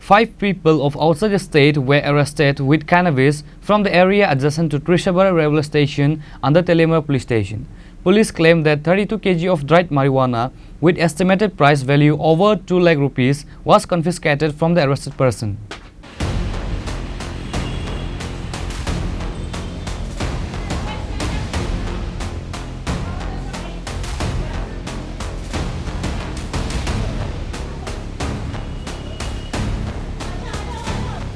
5 people of outside the state were arrested with cannabis from the area adjacent to Trishabari Railway Station and the Trishabari Police Station. Police claim that 32 kg of dried marijuana with estimated price value over 2 lakh rupees was confiscated from the arrested person.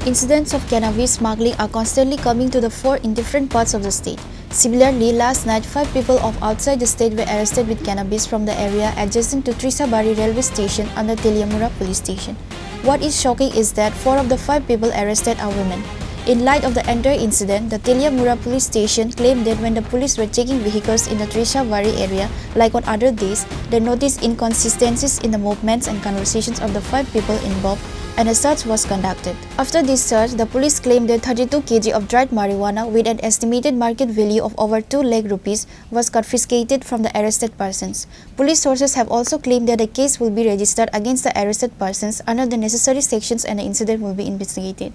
Incidents of cannabis smuggling are constantly coming to the fore in different parts of the state. Similarly, last night, 5 people of outside the state were arrested with cannabis from the area adjacent to Trishabari Railway Station and the Trishabari Police Station. What is shocking is that 4 of the 5 people arrested are women. In light of the entire incident, the Trishabari Police Station claimed that when the police were checking vehicles in the Trishabari area, like on other days, they noticed inconsistencies in the movements and conversations of the 5 people involved, and a search was conducted. After this search, the police claimed that 32 kg of dried marijuana with an estimated market value of over 2 lakh rupees was confiscated from the arrested persons. Police sources have also claimed that a case will be registered against the arrested persons under the necessary sections and the incident will be investigated.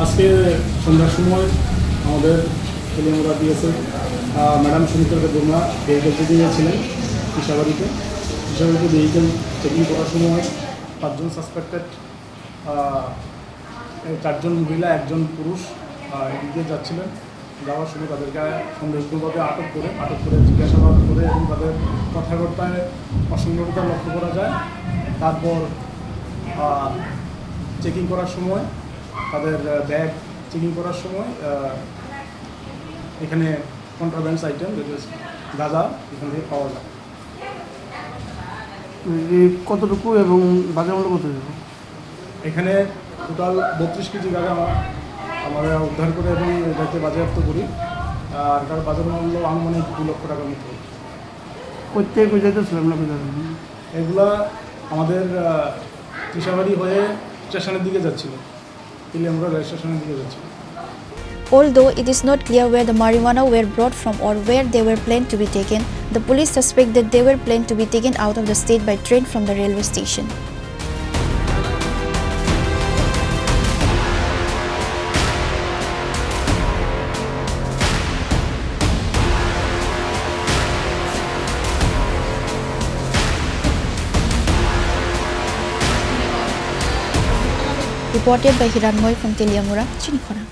আজকে সন্ধ্যার সময় আমাদের Teliamura PSA madam Sumitra Barma vehicle checking ছিলেন তৃষাবাড়িতে vehicle checking করার সময় 5 জন suspected 4 জন মহিলা 1 জন পুরুষ এদিকে যাচ্ছিলেন। যাওয়ার সময় তাদেরকে সন্দেহজনকভাবে আটক করে জিজ্ঞাসাবাদ করে এবং তাদের কথাবার্তায় অসঙ্গততা লক্ষ্য করা যায়। তারপর চেকিং করার সময় তাদের ব্যাগ চেকিং করার সময় এখানে কন্ট্রাব্যান্ডস আইটেম গাঁজা এখান থেকে পাওয়া যায়। কতটুকু এবং বাজার মূল্য কত? এখানে টোটাল 32 কেজি গাঁজা আমরা উদ্ধার করে এবং এটাকে বাজেয়াপ্ত করি। আর তার বাজার মূল্য আনুমানিক 2 লক্ষ টাকার মতো। কোথায় যেতেছিলাম না? এগুলা আমাদের তৃষাবাড়ি হয়ে স্টেশনের দিকে যাচ্ছিল, তেলিয়ামুড়া রেল স্টেশনের দিকে যাচ্ছিল। Although it is not clear where the marijuana were brought from or where they were planned to be taken, the police suspect that they were planned to be taken out of the state by train from the railway station. Reported by Khorang from Chini, Khorang.